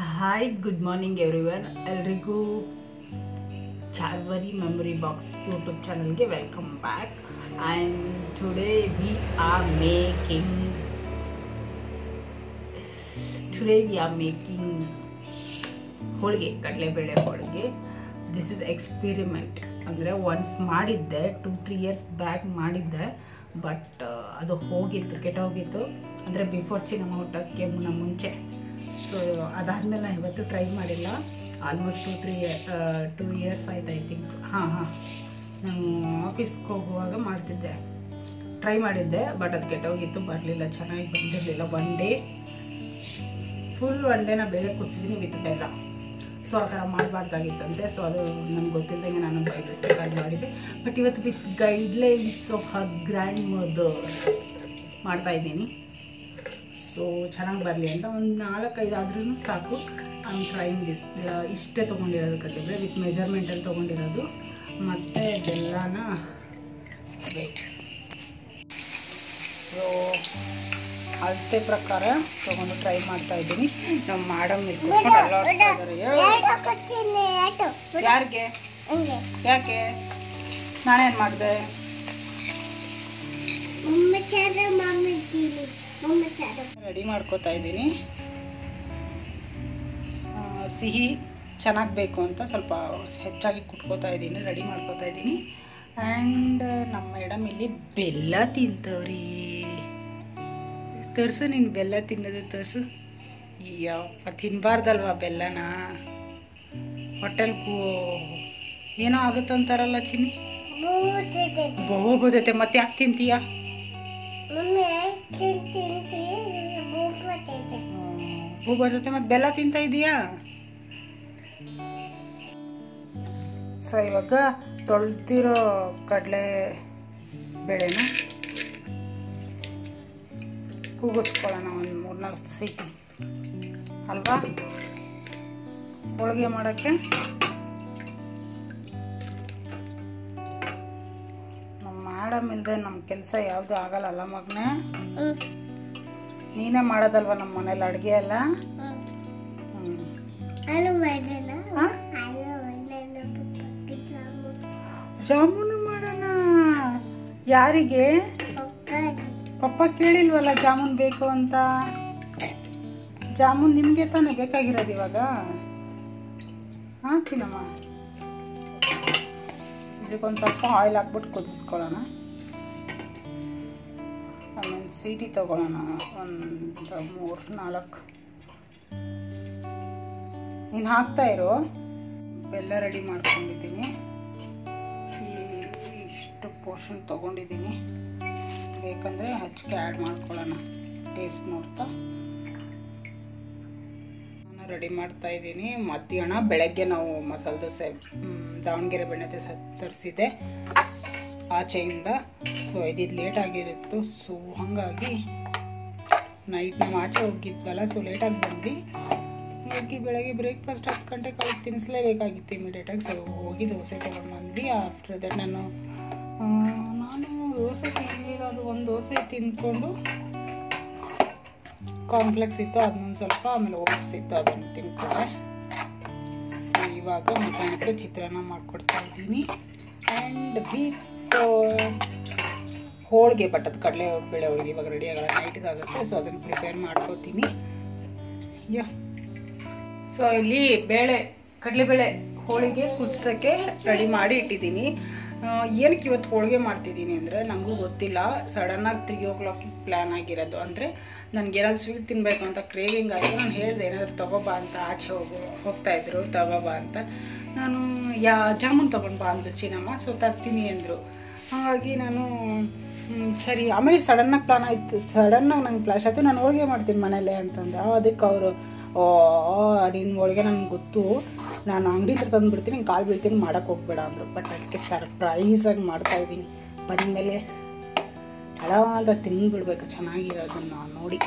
Hi, good morning everyone. ಎಲ್ರಿಗೂ Charvari memory box YouTube ಚಾನಲ್ಗೆ welcome back. And today we are making holige, ಕಡಲೆಬೇಳೆ ಹೋಳಿಗೆ. This is experiment. ಅಂದರೆ once ಮಾಡಿದ್ದೆ, 2-3 ಇಯರ್ಸ್ ಬ್ಯಾಕ್ ಮಾಡಿದ್ದೆ, ಬಟ್ ಅದು ಕೆಟ್ಟೋಗಿತ್ತು. ಅಂದರೆ ಬಿಫೋರ್ ಚಿನ್ನಮ್ಮ ಹುಟ್ಟೋಕ್ಕೆ ಮುಂಚೆ. ಸೊ ಅದಾದಮೇಲೆ ನಾನು ಇವತ್ತು ಟ್ರೈ ಮಾಡಿಲ್ಲ. ಆಲ್ಮೋಸ್ಟ್ 2 ಇಯರ್ಸ್ ಆಯ್ತು ಐ ಥಿಂಕ್ಸ್. ನಾನು ಆಫೀಸ್ಗೆ ಹೋಗುವಾಗ ಮಾಡ್ತಿದ್ದೆ, ಟ್ರೈ ಮಾಡಿದ್ದೆ, ಬಟ್ ಅದು ಕೆಟ್ಟೋಗಿತ್ತು, ಬರಲಿಲ್ಲ, ಚೆನ್ನಾಗಿ ಬಂದಿರಲಿಲ್ಲ. ಒನ್ ಡೇ ನಾನು ಬೇಳೆ ಕುದಿಸಿದ್ದೀನಿ ವಿತ್ ಬೆಲ್ಲ. ಸೊ ಆ ಥರ ಮಾಡಬಾರ್ದಾಗಿತ್ತಂತೆ. ಸೊ ಅದು ನನಗೆ ಗೊತ್ತಿದ್ದಂಗೆ ನಾನು ಬೈ ಮಿಸ್ಟೇಕಾಗಿ ಮಾಡಿದ್ದೆ. ಬಟ್ ಇವತ್ತು with guidelines of her grand mother ಮಾಡ್ತಾಯಿದ್ದೀನಿ. ಸೊ ಚೆನ್ನಾಗಿ ಬರಲಿ ಅಂತ ಒಂದು 4-5 ಆದ್ರೂ ಸಾಕು. I trying this. ಇಷ್ಟೇ ತೊಗೊಂಡಿರೋದು ಕಟ್ಟಿದ್ರೆ ವಿತ್ ಮೆಜರ್ಮೆಂಟಲ್ಲಿ ತೊಗೊಂಡಿರೋದು. ಮತ್ತು ಬೆಲ್ಲನ ವೇಟ್. ಸೊ ಅಳತೆ ಪ್ರಕಾರ ತೊಗೊಂಡು ಟ್ರೈ ಮಾಡ್ತಾಯಿದ್ದೀನಿ. ನಾವು ಮಾಡಮ್ ಯಾರಿಗೆ ಯಾಕೆ ನಾನೇನು ಮಾಡಿದೆ? ರೆಡಿ ಮಾಡ್ಕೋತಾ ಇದ್ದೀನಿ. ಸಿಹಿ ಚೆನ್ನಾಗಿ ಬೇಕು ಅಂತ ಸ್ವಲ್ಪ ಹೆಚ್ಚಾಗಿ ಕುಟ್ಕೋತಾ ಇದ್ದೀನಿ, ರೆಡಿ ಮಾಡ್ಕೋತಾ ಇದ್ದೀನಿ. ಆ್ಯಂಡ್ ನಮ್ಮ ಮೇಡಮ್ ಇಲ್ಲಿ ಬೆಲ್ಲ ತಿಂತವ್ರಿ. ತೋರಿಸು, ನೀನು ಬೆಲ್ಲ ತಿನ್ನೋದು ತೋರಿಸು. ಯಪ್ಪ, ತಿನ್ನಬಾರ್ದಲ್ವಾ ಬೆಲ್ಲನ? ಹೊಟ್ಟೆಲ್ಗೂ ಏನೋ ಆಗುತ್ತಂತಾರಲ್ಲ ಚಿನ್ನಿ, ಬಹು ಬರ್ತೈತೆ. ಮತ್ತೆ ಯಾಕೆ ತಿಂತೀಯ? ಹೂ ಬರ್ತೈತೆ, ಮತ್ತೆ ಬೆಲ್ಲ ತಿಂತ ಇದೀಯಾ? ಸೊ ಇವಾಗ ತೊಳೆದಿರೋ ಕಡಲೆ ಬೇಳೆನ ಕೂಗಿಸ್ಕೊಳ್ಳೋಣ ಒಂದು 3-4 ಸೀಟಿ ಅಲ್ವಾ ಹೋಳಿಗೆ ಮಾಡೋಕ್ಕೆ. ನಮ್ಮ ಮೇಡಮ್ ಇಲ್ಲದೆ ನಮ್ಮ ಕೆಲಸ ಯಾವುದು ಆಗಲ್ಲ ಮಗನೇ. ನೀನೇ ಮಾಡೋದಲ್ವ ನಮ್ಮ ಮನೇಲಿ ಅಡುಗೆ ಎಲ್ಲ? ಜಾಮೂನು ಮಾಡೋಣ. ಯಾರಿಗೆ? ಪಪ್ಪ ಕೇಳಿಲ್ವಲ್ಲ ಜಾಮೂನ್ ಬೇಕು ಅಂತ. ಜಾಮೂನ್ ನಿಮಗೆ ತಾನೇ ಬೇಕಾಗಿರೋದು ಇವಾಗ. ಹಾಂ ಚಿನ್ನಮ್ಮ, ಇದಕ್ಕೊಂದು ಸ್ವಲ್ಪ ಆಯಿಲ್ ಹಾಕ್ಬಿಟ್ಟು ಕುದಿಸ್ಕೊಳ್ಳೋಣ. ಆಮೇಲೆ ಸೀಟಿ ತೊಗೊಳ್ಳೋಣ, ಒಂದು 3-4. ನೀನು ಹಾಕ್ತಾ ಇರೋ. ಬೆಲ್ಲ ರೆಡಿ ಮಾಡ್ಕೊಂಡಿದ್ದೀನಿ. ಇಷ್ಟು ಪೋರ್ಷನ್ ತೊಗೊಂಡಿದ್ದೀನಿ. ಬೇಕಂದರೆ ಹೆಚ್ಚಿಗೆ ಆ್ಯಡ್ ಮಾಡ್ಕೊಳ್ಳೋಣ ಟೇಸ್ಟ್ ನೋಡ್ತಾ. ನಾನು ರೆಡಿ ಮಾಡ್ತಾ ಇದ್ದೀನಿ. ಮಧ್ಯಾಹ್ನ ಬೆಳಗ್ಗೆ ನಾವು ಮಸಾಲೆ ದೋಸೆ ದಾವಣಗೆರೆ ಬೆಣ್ಣೆ ದೋಸೆ ತರಿಸಿದ್ದೆ ಆಚೆಯಿಂದ. ಸೊ ಇದು ಲೇಟ್ ಆಗಿರುತ್ತು. ಸೊ ಹಾಗಾಗಿ ನೈಟ್ ನಾವು ಆಚೆ ಹೋಗಿದ್ವಲ್ಲ, ಸೊ ಲೇಟಾಗಿ ಬಂದು ಬೆಳಗ್ಗೆ ಬ್ರೇಕ್ಫಾಸ್ಟ್ 10 ಗಂಟೆಗೆ ಅವ್ರಿಗೆ ತಿನ್ನಿಸ್ಲೇಬೇಕಾಗಿತ್ತು ಇಮಿಡಿಯೇಟಾಗಿ. ಸೊ ಹೋಗಿ ದೋಸೆ ತೊಗೊಂಡು ಬಂದ್ವಿ. ಆಫ್ಟರ್ ದಟ್ ನಾನು ದೋಸೆ ತಿನ್ನಲಿರೋದು, ಒಂದು ದೋಸೆ ತಿಂದ್ಕೊಂಡು ಕಾಂಪ್ಲೆಕ್ಸ್ ಇತ್ತು ಅದನ್ನೊಂದು ಸ್ವಲ್ಪ, ಆಮೇಲೆ ಓಟ್ಸ್ ಇತ್ತು ಅದನ್ನು ತಿನ್ಕೊಂಡೆ. ಸೊ ಇವಾಗ ಮಧ್ಯಾಹ್ನಕ್ಕೆ ಚಿತ್ರಾನ್ನ ಮಾಡಿಕೊಡ್ತಾ ಇದ್ದೀನಿ. ಆ್ಯಂಡ್ ವಿತ್ ಹೋಳಿಗೆ, ಬಟ್ ಅದು ಕಡಲೆಬೇಳೆ ಹೋಳಿಗೆ ಇವಾಗ ರೆಡಿ ಆಗಲ್ಲ, ನೈಟ್ಗಾಗುತ್ತೆ. ಸೊ ಅದನ್ನು ಪ್ರಿಪೇರ್ ಮಾಡ್ಕೋತೀನಿ. ಸೊ ಇಲ್ಲಿ ಕಡಲೆಬೇಳೆ ಹೋಳಿಗೆ ಕುದಿಸೋಕ್ಕೆ ರೆಡಿ ಮಾಡಿ ಇಟ್ಟಿದ್ದೀನಿ. ಏನಕ್ಕೆ ಇವತ್ತು ಹೋಳಿಗೆ ಮಾಡ್ತಿದ್ದೀನಿ ಅಂದರೆ ನನಗೂ ಗೊತ್ತಿಲ್ಲ, ಸಡನ್ನಾಗಿ 3 o'clock ಪ್ಲ್ಯಾನ್ ಆಗಿರೋದು. ಅಂದರೆ ನನಗೇನಾದ್ರು ಸ್ವೀಟ್ ತಿನ್ನಬೇಕು ಅಂತ ಕ್ರೇವಿಂಗ್ ಆಯಿತು. ನಾನು ಹೇಳಿದೆ ಏನಾದರೂ ತೊಗೊಬಾ ಅಂತ, ಆಚೆ ಹೋಗ್ತಾಯಿದ್ರು ತೊಗೊಬಾ ಅಂತ. ನಾನು ಜಾಮೂನ್ ತೊಗೊಂಡು ಬಾ ಅಂದರು ಚಿನ್ನಮ್ಮ. ಸೊ ತರ್ತೀನಿ ಅಂದರು. ಹಾಗಾಗಿ ನಾನು ಸರಿ. ಆಮೇಲೆ ಸಡನ್ನಾಗಿ ಪ್ಲಾನ್ ಆಯಿತು, ಸಡನ್ನಾಗಿ ನಂಗೆ ಫ್ಲಾಶ್ ಆಯಿತು, ನಾನು ಹೋಳಿಗೆ ಮಾಡ್ತೀನಿ ಮನೇಲೆ ಅಂತಂದು. ಅದಕ್ಕೆ ಅವರು ನಿನ್ನ ಹೋಳಿಗೆ ನನಗೆ ಗೊತ್ತು, ನಾನು ಅಂಗಡಿ ಹತ್ರ ತಂದುಬಿಡ್ತೀನಿ, ನಿಂಗೆ ಕಾಲು ಬೀಳ್ತೀನಿ, ಮಾಡೋಕ್ಕೆ ಹೋಗ್ಬೇಡ ಅಂದರು. ಬಟ್ ಅದಕ್ಕೆ ಸರ್ಪ್ರೈಸಾಗಿ ಮಾಡ್ತಾಯಿದ್ದೀನಿ. ಬಂದಮೇಲೆ ಹಳ ಅಂತ ತಿಂದುಬಿಡ್ಬೇಕು ಚೆನ್ನಾಗಿರೋದನ್ನು ನೋಡಿ,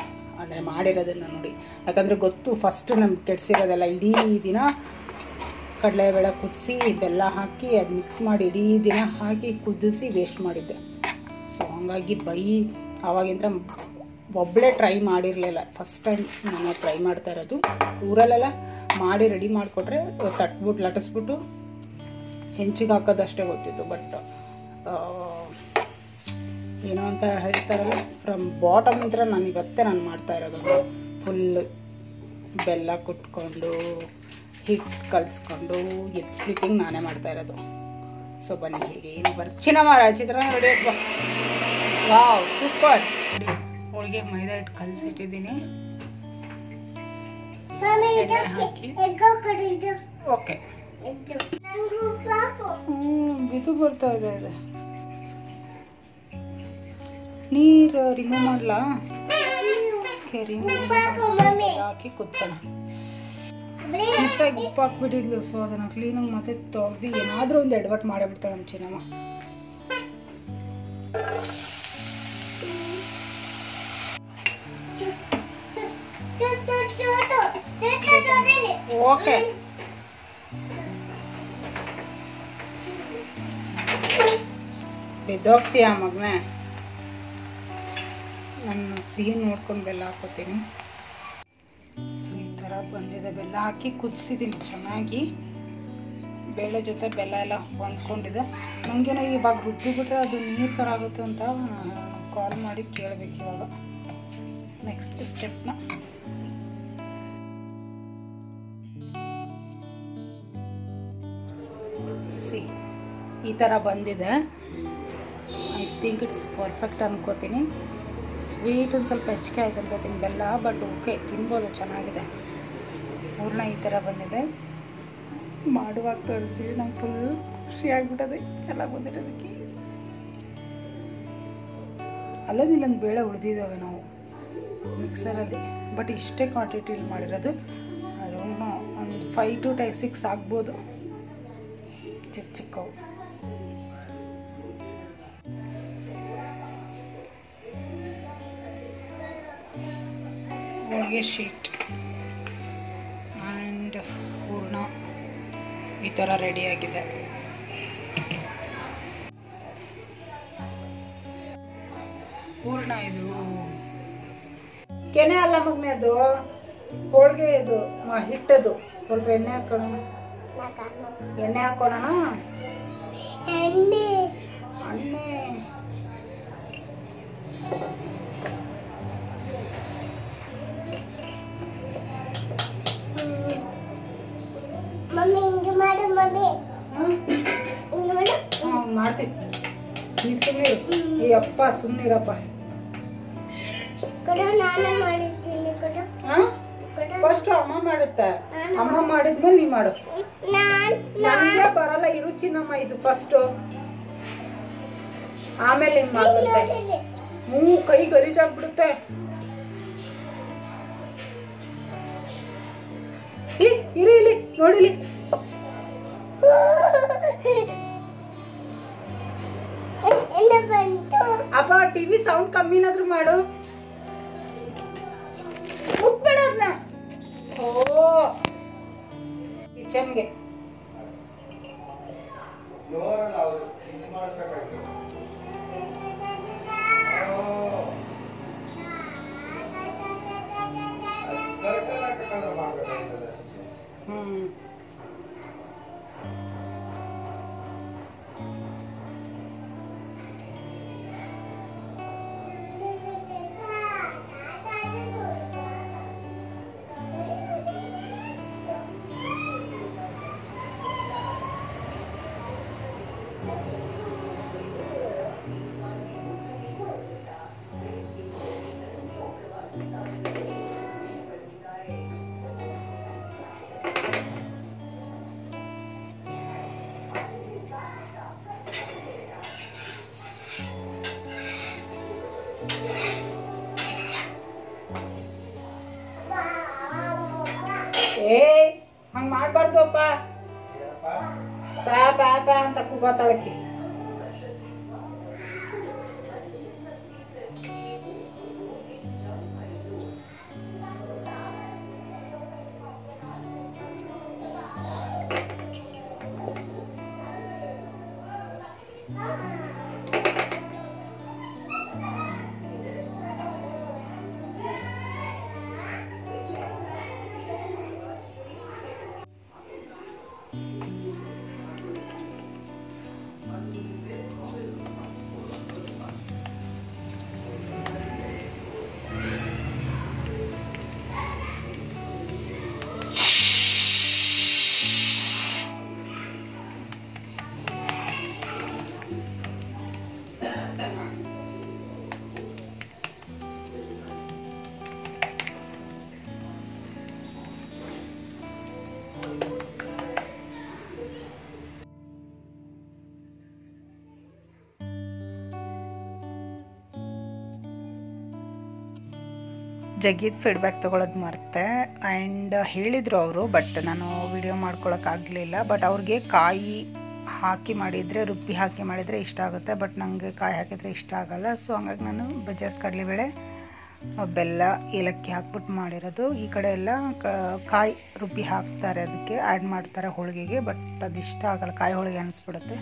ಅಂದರೆ ಮಾಡಿರೋದನ್ನು ನೋಡಿ. ಯಾಕಂದರೆ ಗೊತ್ತು ಫಸ್ಟು ನಮ್ಗೆ ಕೆಡಿಸಿರೋದೆಲ್ಲ. ಇಡೀ ದಿನ ಕಡಲೆಬೇಳೆ ಕುದಿಸಿ ಬೆಲ್ಲ ಹಾಕಿ ಅದು ಮಿಕ್ಸ್ ಮಾಡಿ ಇಡೀ ದಿನ ಹಾಕಿ ಕುದಿಸಿ ವೇಸ್ಟ್ ಮಾಡಿದ್ದೆ. ಸೊ ಹಾಗಾಗಿ ಆವಾಗಿಂದ ಒಬ್ಬಳೇ ಟ್ರೈ ಮಾಡಿರಲಿಲ್ಲ, ಫಸ್ಟ್ ಟೈಮ್ ನಾನು ಟ್ರೈ ಮಾಡ್ತಾ ಇರೋದು. ಊರಲ್ಲೆಲ್ಲ ಮಾಡಿ ರೆಡಿ ಮಾಡಿಕೊಟ್ರೆ ತಟ್ಬಿಟ್ಟು ಲಟ್ಟಿಸ್ಬಿಟ್ಟು ಹೆಂಚಿಗೆ ಹಾಕೋದಷ್ಟೇ ಗೊತ್ತಿತ್ತು. ಬಟ್ ಏನೋ ಅಂತ ಹೇಳ್ತಾರಲ್ಲ, ಫ್ರಮ್ ಬಾಟಮ್ ಇಂದ ನಾನು ಇವತ್ತೇ ಮಾಡ್ತಾ ಇರೋದು. ಫುಲ್ ಬೆಲ್ಲ ಕುಟ್ಕೊಂಡು ಹಿಟ್ಟು ಕಲಿಸ್ಕೊಂಡು ಎವ್ರಿಥಿಂಗ್ ನಾನೇ ಮಾಡ್ತಾ ಇರೋದು. ಸೊ ಬನ್ನಿ ಹೇಗೆ ಏನು ಚಿನ್ನಮಾರ ಚಿತ್ರಾನ್ನ ರೆಡಿ ಆಯ್ತು. Wow super. ಹೋಳಿಗೆ ಮೈದಾ ಹಿಟ್ಟು ಕಲಸಿಟ್ಟಿದ್ದೀನಿ. ಓಕೆ ಬಿದು ಬರ್ತಾ ಇದೆ. ನೀರು ರಿಮೂವ್ ಮಾಡಲಾ? ಹಾಕಿ ಕುತ್ಕೋಣ. ಮಿಸ್ಸಾಗಿ ಉಪ್ಪು ಹಾಕ್ಬಿಟ್ಟಿದ್ಲು. ಸೊ ಅದನ್ನು ಕ್ಲೀನಾಗಿ ಮತ್ತೆ ತೊಗ್ದು ಏನಾದರೂ ಒಂದು ಎಡವಟ್ಟು ಮಾಡಿಬಿಡ್ತಾಳೆ ನಮ್ಮ ಚಿನ್ನಮ್ಮ. ಓಕೆ ಬಿದ್ದೋಗ್ತೀಯ ಮಗನೇ. ನಾನು ಸಿಹಿ ನೋಡ್ಕೊಂಡು ಬೆಲ್ಲ ಹಾಕೋತೀನಿ. ಸೊ ಈ ಥರ ಬಂದಿದೆ. ಬೆಲ್ಲ ಹಾಕಿ ಕುದಿಸಿದ್ದೀನಿ ಚೆನ್ನಾಗಿ. ಬೇಳೆ ಜೊತೆ ಬೆಲ್ಲ ಎಲ್ಲ ಹೊಂದ್ಕೊಂಡಿದೆ. ನನಗೇನೋ ಇವಾಗ ರುಬ್ಬಿಬಿಟ್ರೆ ಅದು ನೀರು ಥರ ಆಗುತ್ತೆ ಅಂತ ಕಾಲ್ ಮಾಡಿ ಕೇಳಬೇಕು ಇವಾಗ ನೆಕ್ಸ್ಟ್ ಸ್ಟೆಪ್ನ. ಸಿ ಈ ಥರ ಬಂದಿದೆ. ಐ ಥಿಂಕ್ ಇಟ್ಸ್ ಪರ್ಫೆಕ್ಟ್ ಅನ್ಕೋತೀನಿ. ಸ್ವೀಟ್ ಒಂದು ಸ್ವಲ್ಪ ಹೆಚ್ಚಿಗೆ ಆಯ್ತು ಅನ್ಕೋತೀನಿ ಬೆಲ್ಲ, ಬಟ್ ಓಕೆ ತಿನ್ಬೋದು, ಚೆನ್ನಾಗಿದೆ. ಪೂರ್ಣ ಈ ಥರ ಬಂದಿದೆ. ಮಾಡುವಾಗ ತೋರಿಸ್ತೀವಿ. ನಂಗೆ ಫುಲ್ ಖುಷಿಯಾಗ್ಬಿಟ್ಟದೆ ಚೆನ್ನಾಗಿ ಬಂದಿರೋದಕ್ಕೆ. ಅಲ್ಲೊಂದಿಲ್ಲೊಂದು ಬೇಳೆ ಉಳಿದಿದ್ದಾವೆ ನಾವು ಮಿಕ್ಸರಲ್ಲಿ, ಬಟ್ ಇಷ್ಟೇ ಕ್ವಾಂಟಿಟಿಲಿ ಮಾಡಿರೋದು. ಅದನ್ನು ಒಂದು 5 to 6 ಆಗ್ಬೋದು ಚಿಕ್ಕ ಚಿಕ್ಕವು. ಹೋಳಿಗೆ ಶೀಟ್ ಆ್ಯಂಡ್ ಹೂರ್ಣ ಈ ಥರ ರೆಡಿಯಾಗಿದೆ. ಹೂರ್ಣ ಇದು ಕೆನೆ ಅಲ್ಲ ಮಗ್ನೆ, ಅದು ಹೋಳಿಗೆ ಇದು ಹಿಟ್ಟದು. ಸ್ವಲ್ಪ ಎಣ್ಣೆ ಹಾಕೋಣ. ಎಣ್ಣೆ ಹಾಕೋಣ. ಎಣ್ಣೆ ಮಾಡ್ತೀನಿ. ನೀ ಸುಮ್ಮನೆ ಈ ಅಪ್ಪ ಸುಮ್ಮನಿರಪ್ಪ. ಫಸ್ಟ್ ಅಮ್ಮ ಮಾಡುತ್ತೆ. ಅಮ್ಮ ಮಾಡಿದ್ಮೇಲೆ ನೀ ಮಾಡು. ನನಗೆ ಬರಲ್ಲ ಈ ರುಚಿನಮ್ಮ. ಇದು ಫಸ್ಟ್, ಆಮೇಲೆ ಹಿಂಗ್ ಮಾಡುತ್ತೆ. ಕೈ ಗಲೀಜಾಗ್ಬಿಡುತ್ತೆ. ಇರಿ ಇಲ್ಲಿ ನೋಡಿಲಿ. ಅಪ್ಪ ಟಿವಿ ಸೌಂಡ್ ಕಮ್ಮಿನಾದ್ರೂ ಮಾಡು. ಮುಟ್ಬೇಡ ಅದನ್ನ. ಓ ಕಿಚನ್ಗೆ ಹಂಗ ಮಾಡ್ಬಾರ್ದು ಅಪ್ಪ. ಬಾ ಬಾ ಬಾ ಅಂತ ಕೂಗಾತಾಳಕಿ. ಜಗ್ಗಿದ ಫೀಡ್ಬ್ಯಾಕ್ ತೊಗೊಳೋದು ಮರ್ತೆ. ಆ್ಯಂಡ್ ಹೇಳಿದರು ಅವರು, ಬಟ್ ನಾನು ವಿಡಿಯೋ ಮಾಡ್ಕೊಳಕ್ಕಾಗಲಿಲ್ಲ. ಬಟ್ ಅವ್ರಿಗೆ ಕಾಯಿ ಹಾಕಿ ಮಾಡಿದರೆ, ರುಬ್ಬಿ ಹಾಕಿ ಮಾಡಿದರೆ ಇಷ್ಟ ಆಗುತ್ತೆ, ಬಟ್ ನನಗೆ ಕಾಯಿ ಹಾಕಿದರೆ ಇಷ್ಟ ಆಗಲ್ಲ. ಸೊ ಹಂಗಾಗಿ ನಾನು ಜಸ್ಟ್ ಕಡಲೆಬೇಳೆ, ಬೆಲ್ಲ, ಏಲಕ್ಕಿ ಹಾಕ್ಬಿಟ್ಟು ಮಾಡಿರೋದು. ಈ ಕಡೆ ಎಲ್ಲ ಕಾಯಿ ರುಬ್ಬಿ ಹಾಕ್ತಾರೆ, ಅದಕ್ಕೆ ಆ್ಯಡ್ ಮಾಡ್ತಾರೆ ಹೋಳಿಗೆಗೆ, ಬಟ್ ಅದು ಇಷ್ಟ ಆಗಲ್ಲ, ಕಾಯಿ ಹೋಳಿಗೆ ಅನಿಸ್ಬಿಡುತ್ತೆ.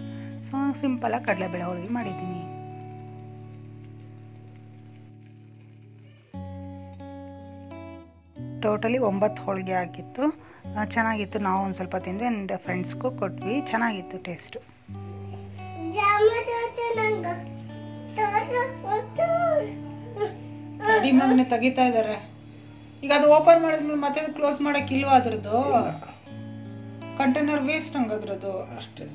ಸೊ ಸಿಂಪಲಾಗಿ ಕಡಲೆಬೇಳೆ ಹೋಳಿಗೆ ಮಾಡಿದ್ದೀನಿ. ಟೋಟಲಿ 9 ಹೋಳಿಗೆ ಆಗಿತ್ತು. ಚೆನ್ನಾಗಿತ್ತು. ನಾವು ಒಂದು ಸ್ವಲ್ಪ ತಿಂದ್ವಿ ಆ್ಯಂಡ್ ಫ್ರೆಂಡ್ಸ್ಗೂ ಕೊಟ್ವಿ. ಚೆನ್ನಾಗಿತ್ತು ಟೇಸ್ಟು. ಅಡಿ ಮಗನೆ ತೆಗಿತಾ ಇದ್ದಾರೆ. ಈಗ ಅದು ಓಪನ್ ಮಾಡಿದ್ಮೇಲೆ ಮತ್ತೆ ಕ್ಲೋಸ್ ಮಾಡೋಕ್ಕಿಲ್ವಾ ಅದ್ರದ್ದು ಕಂಟೈನರ್ ವೇಸ್ಟ್ ಹಂಗದ್ರದ್ದು ಅಷ್ಟೇ.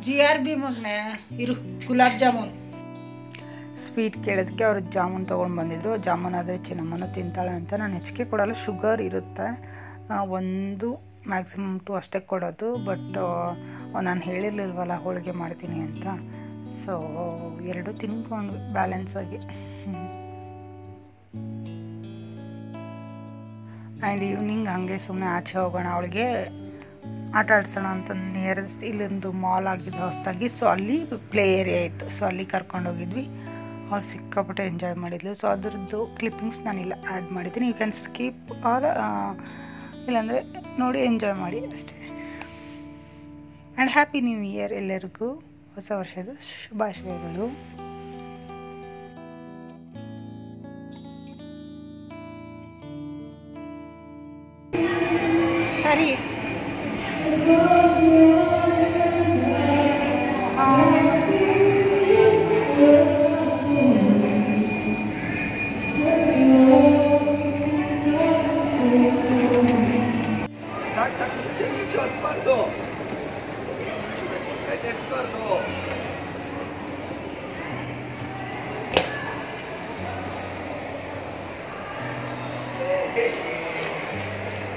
GRB ಮಗನೆ ಇರು. ಗುಲಾಬ್ ಜಾಮೂನ್ ಸ್ವೀಟ್ ಕೇಳೋದಕ್ಕೆ ಅವರು ಜಾಮೂನ್ ತೊಗೊಂಡು ಬಂದಿದ್ರು. ಜಾಮೂನ್ ಆದರೆ ಚಿನ್ನಮ್ಮನೂ ತಿಂತಾಳೆ ಅಂತ ನಾನು ಹೆಚ್ಚಿಗೆ ಕೊಡಲ್ಲ, ಶುಗರ್ ಇರುತ್ತೆ. 1 ಮ್ಯಾಕ್ಸಿಮಮ್ 2 ಅಷ್ಟೇ ಕೊಡೋದು. ಬಟ್ ನಾನು ಹೇಳಿರ್ಲಿಲ್ವಲ್ಲ ಹೋಳಿಗೆ ಮಾಡ್ತೀನಿ ಅಂತ, ಸೊ 2 ತಿನ್ಕೊಂಡು ಬ್ಯಾಲೆನ್ಸಾಗಿ. ಆ್ಯಂಡ್ ಈವ್ನಿಂಗ್ ಹಾಗೆ ಸುಮ್ಮನೆ ಆಚೆ ಹೋಗೋಣ, ಅವಳಿಗೆ ಆಟ ಆಡ್ಸೋಣ ಅಂತ ನಿಯರೆಸ್ಟ್ ಇಲ್ಲೊಂದು ಮಾಲ್ ಆಗಿದ್ದು ಹೊಸದಾಗಿ. ಸೊ ಅಲ್ಲಿ ಪ್ಲೇ ಏರಿಯಾ ಇತ್ತು, ಸೊ ಅಲ್ಲಿ ಕರ್ಕೊಂಡೋಗಿದ್ವಿ. ಅವ್ರು ಸಿಕ್ಕಾಪಟ್ಟೆ ಎಂಜಾಯ್ ಮಾಡಿದ್ಲು. ಸೊ ಅದರದ್ದು ಕ್ಲಿಪ್ಪಿಂಗ್ಸ್ ನಾನಿಲ್ಲ ಆ್ಯಡ್ ಮಾಡಿದ್ದೀನಿ. ಯು ಕ್ಯಾನ್ ಸ್ಕಿಪ್ ಆರ್ ಇಲ್ಲಾಂದರೆ ನೋಡಿ ಎಂಜಾಯ್ ಮಾಡಿ ಅಷ್ಟೇ. ಆ್ಯಂಡ್ ಹ್ಯಾಪಿ ನ್ಯೂ ಇಯರ್ ಎಲ್ಲರಿಗೂ, ಹೊಸ ವರ್ಷದ ಶುಭಾಶಯಗಳು. ಸರಿ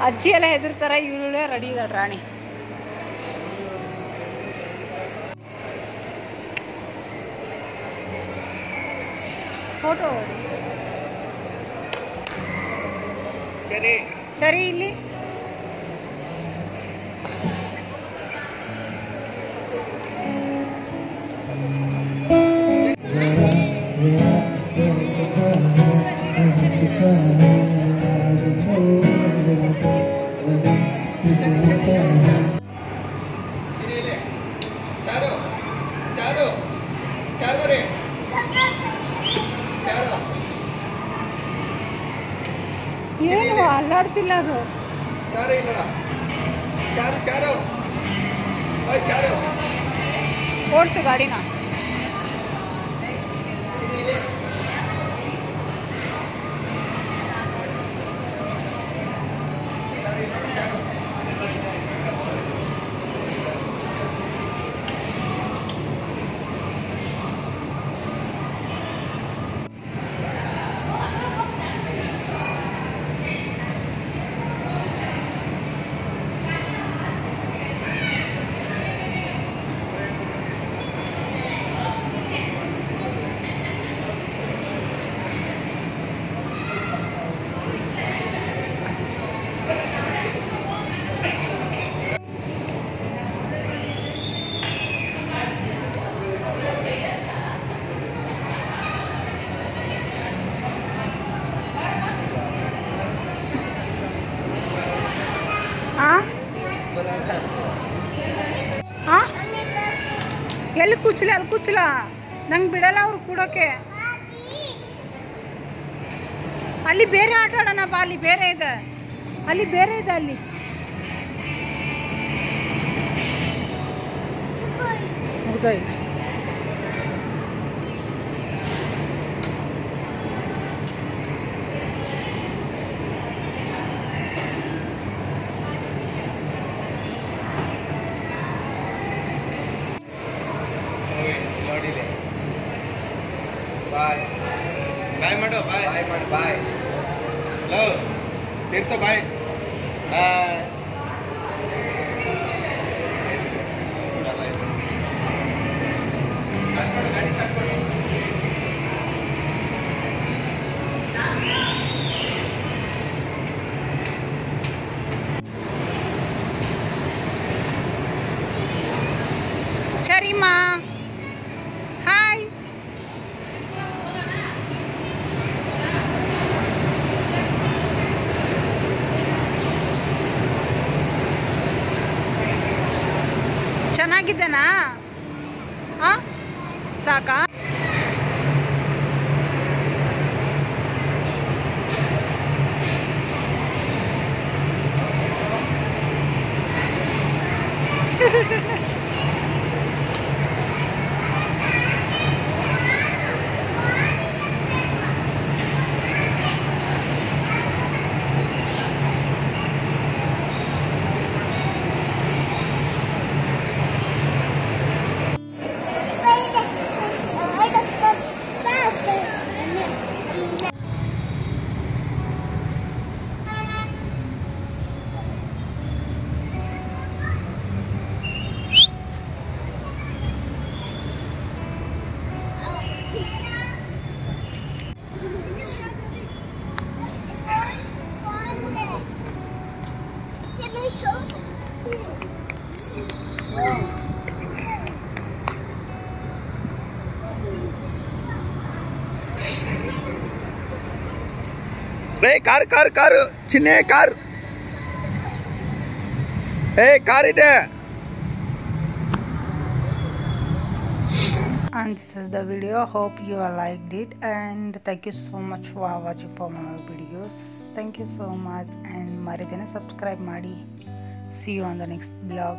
ಅಜ್ಜಿ ಎಲ್ಲ ಹೆದರ್ತಾರ, ಇವಳೇ ರೆಡಿ ಇದ್ದಾಳೆ ರಾಣಿ. ಫೋಟೋ ಸರಿ ಇಲ್ಲಿ ಏನು ಅಲ್ಲಾಡ್ತಿಲ್ಲ ಅದು. ಓಡಿಸು ಗಾಡಿನ. ಎಲ್ಲಿ ಕುಚ್ಚಲ ಅಲ್ಲಿ ಕುಚ್ಚಲ ನಂಗೆ ಬಿಡಲ್ಲ ಅವ್ರು ಕೂಡೋಕೆ. ಅಲ್ಲಿ ಬೇರೆ ಆಟ ಆಡೋಣ ಬಾ, ಅಲ್ಲಿ ಬೇರೆ ಇದೆ, ಅಲ್ಲಿ ಬೇರೆ ಇದೆ, ಅಲ್ಲಿ ಮುಗ್ದೋಯ್ತು. ಬಾಯ್ ಬಾಯ್ ಮಾಡು, ಬಾಯ್ ಬಾಯ್ ಮಾಡು, ಬಾಯ್ ಲವ್ ತೀರ್ಥ, ಬಾಯ್ ಬಾಯ್. ಗಾಡಿ ಚೆನ್ನಾಗಿದ್ದೇನಾ? ಸಾಕಾ? ಕಾರು ಚಿನ್ನೆ ಕಾರ್ ಕಾರ್ ಇದೆ. And this is the video. Hope you all liked it, and thank you so much for watching for my videos. Thank you so much, and maridena subscribe ಮಾಡಿ. See you on the next vlog.